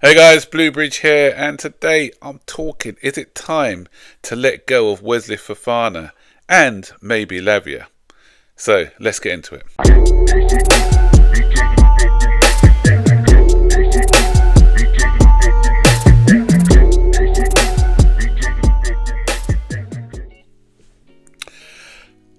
Hey guys, Bluebridge here, and today I'm talking, is it time to let go of Wesley Fofana and maybe Lavia? So let's get into it.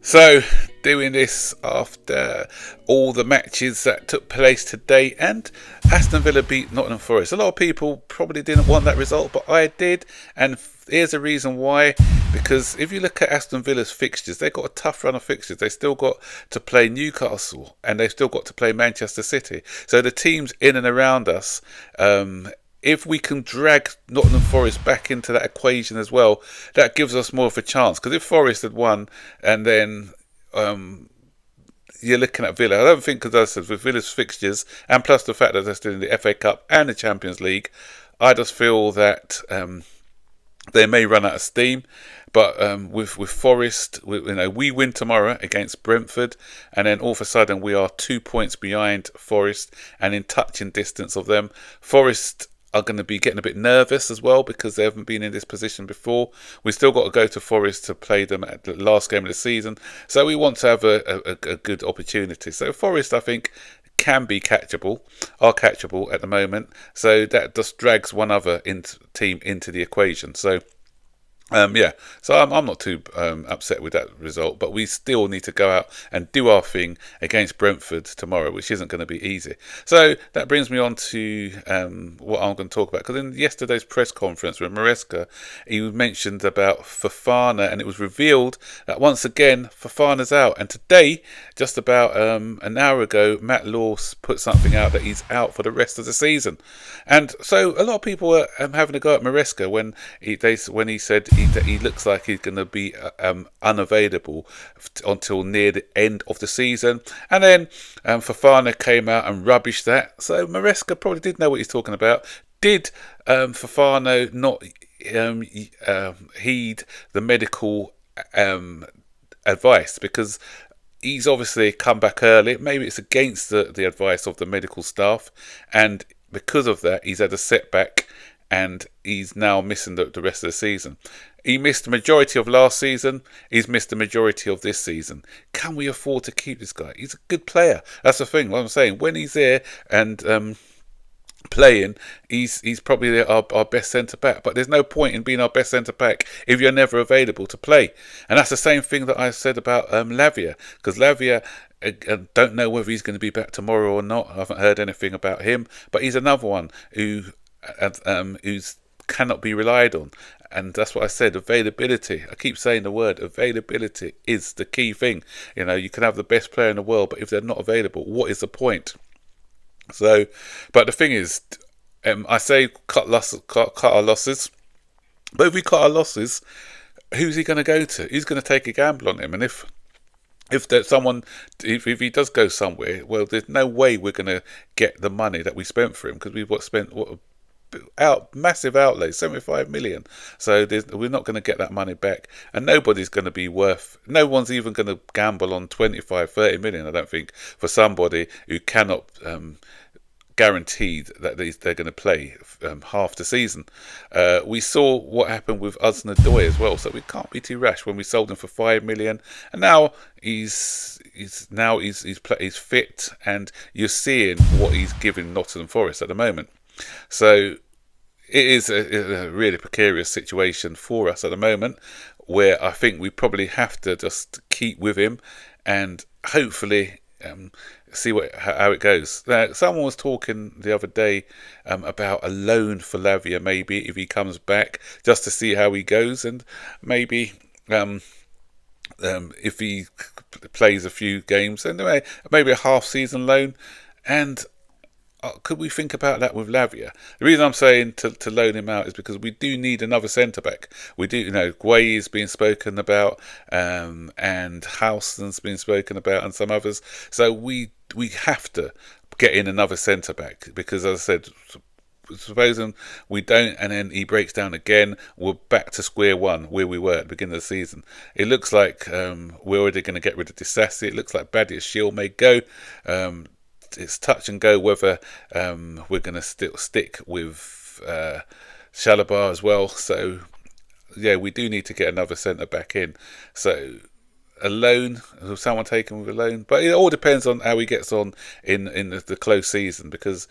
So, doing this after all the matches that took place today, and Aston Villa beat Nottingham Forest. A lot of people probably didn't want that result, but I did, and here's a reason why. Because if you look at Aston Villa's fixtures, they've got a tough run of fixtures. They've still got to play Newcastle, and they've still got to play Manchester City. So the teams in and around us, if we can drag Nottingham Forest back into that equation as well, that gives us more of a chance. Because if Forest had won, and then you're looking at Villa, I don't think, because as I said, with Villa's fixtures, and plus the fact that they're still in the FA Cup and the Champions League, I just feel that they may run out of steam. But with Forest, we win tomorrow against Brentford, and then all of a sudden we are 2 points behind Forest and in touching distance of them. Forest are going to be getting a bit nervous as well because they haven't been in this position before. We still got to go to Forest to play them at the last game of the season, so we want to have a good opportunity. So Forest, I think, can be catchable, are catchable at the moment. So that just drags one other team into the equation. So so I'm not too upset with that result, but we still need to go out and do our thing against Brentford tomorrow, which isn't going to be easy. So that brings me on to what I'm going to talk about, because in yesterday's press conference with Maresca, he mentioned about Fofana, and it was revealed that once again Fofana's out. And today, just about an hour ago, Matt Law put something out that he's out for the rest of the season. And so a lot of people were having a go at Maresca when he said he looks like he's going to be unavailable until near the end of the season. And then Fofana came out and rubbished that. So Maresca probably did know what he's talking about. Did Fofana not heed the medical advice? Because he's obviously come back early. Maybe it's against the advice of the medical staff, and because of that, he's had a setback, and he's now missing the rest of the season. He missed the majority of last season. He's missed the majority of this season. Can we afford to keep this guy? He's a good player. That's the thing. What I'm saying, when he's there and playing, he's probably our best centre back. But there's no point in being our best centre back if you're never available to play. And that's the same thing that I said about Lavia, because Lavia, I don't know whether he's going to be back tomorrow or not. I haven't heard anything about him, but he's another one who's cannot be relied on. And that's what I said, availability. I keep saying the word availability is the key thing. You can have the best player in the world, but if they're not available, what is the point? So, but the thing is, I say cut our losses. But if we cut our losses, who's he going to go to? Who's going to take a gamble on him? And if there's someone, if he does go somewhere, well, there's no way we're going to get the money that we spent for him, because we've spent massive outlay, 75 million. So we're not going to get that money back, and no one's even going to gamble on 25-30 million, I don't think, for somebody who cannot guaranteed that they're going to play half the season. We saw what happened with Usna-Doi as well, so we can't be too rash when we sold him for 5 million, and now he's fit, and you're seeing what he's giving Nottingham Forest at the moment. So it is a really precarious situation for us at the moment, where I think we probably have to just keep with him and hopefully see how it goes. Now, someone was talking the other day about a loan for Lavia, maybe if he comes back, just to see how he goes, and maybe if he plays a few games, anyway, maybe a half-season loan. And could we think about that with Lavia? The reason I'm saying to loan him out is because we do need another centre-back. We do, Guay is being spoken about, and Houston's been spoken about, and some others. So we have to get in another centre-back, because, as I said, supposing we don't, and then he breaks down again, we're back to square one where we were at the beginning of the season. It looks like we're already going to get rid of Disassi. It looks like Badiashile may go. it's touch and go whether we're going to still stick with Shalabar as well. So yeah, we do need to get another centre back in. So a loan, someone taken with a loan, but it all depends on how he gets on in the close season, because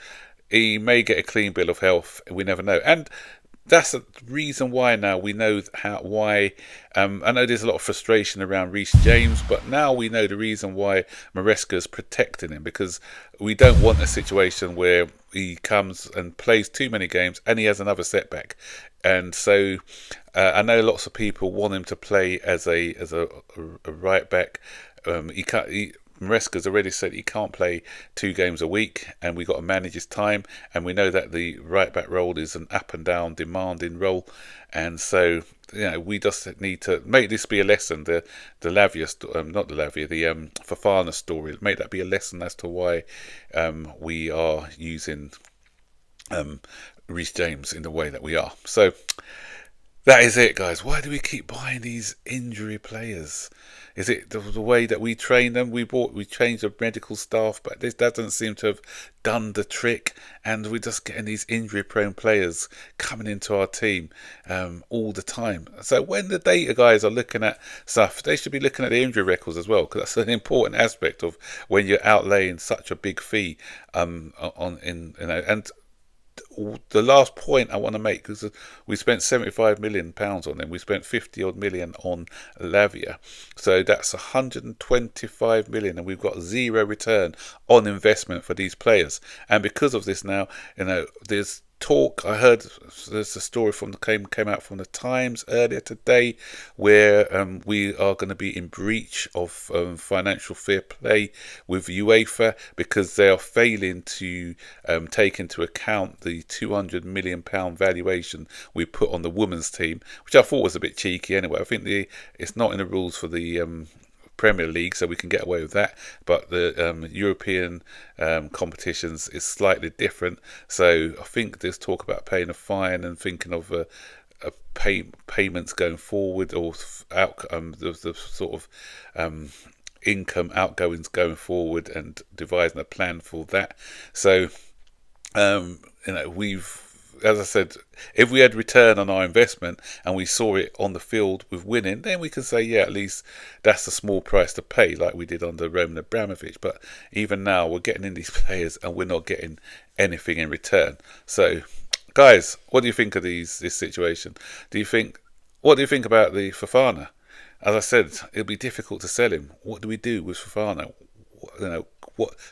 he may get a clean bill of health. We never know, and that's the reason why now we know why. I know there's a lot of frustration around Reece James, but now we know the reason why Maresca's protecting him, because we don't want a situation where he comes and plays too many games and he has another setback. And so I know lots of people want him to play as a right back. He can't. Maresca's already said he can't play 2 games a week, and we've got to manage his time. And we know that the right back role is an up and down demanding role, and so we just need to make this be a lesson. The Fofana story. Make that be a lesson as to why we are using Reece James in the way that we are. So that is it, guys. Why do we keep buying these injury players? Is it the way that we train them? We changed the medical staff, but that doesn't seem to have done the trick. And we're just getting these injury-prone players coming into our team all the time. So when the data guys are looking at stuff, they should be looking at the injury records as well, because that's an important aspect of when you're outlaying such a big fee and the last point I want to make, because we spent £75 million on him, we spent 50 odd million on Lavia, so that's 125 million, and we've got zero return on investment for these players. And because of this now, there's talk. I heard there's a story came out from the Times earlier today, where we are going to be in breach of financial fair play with UEFA, because they are failing to take into account the £200 million valuation we put on the women's team, which I thought was a bit cheeky anyway. I think it's not in the rules for the Premier League, so we can get away with that, but the European competitions is slightly different. So I think there's talk about paying a fine and thinking of payments going forward, or the sort of income outgoings going forward, and devising a plan for that. So as I said, if we had return on our investment and we saw it on the field with winning, then we can say, yeah, at least that's a small price to pay, like we did under Roman Abramovich. But even now, we're getting in these players and we're not getting anything in return. So, guys, what do you think of this situation? What do you think about the Fofana? As I said, it'll be difficult to sell him. What do we do with Fofana?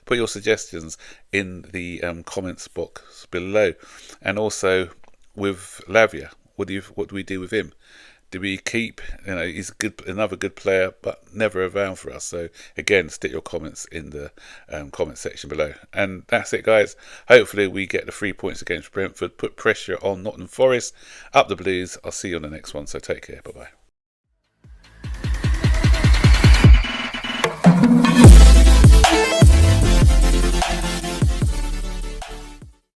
Put your suggestions in the comments box below. And also with Lavia, what do we do with him? Do we keep? He's another good player, but never around for us. So again, stick your comments in the comment section below. And that's it, guys. Hopefully we get the 3 points against Brentford, put pressure on Nottingham Forest, up the Blues. I'll see you on the next one. So take care. Bye bye.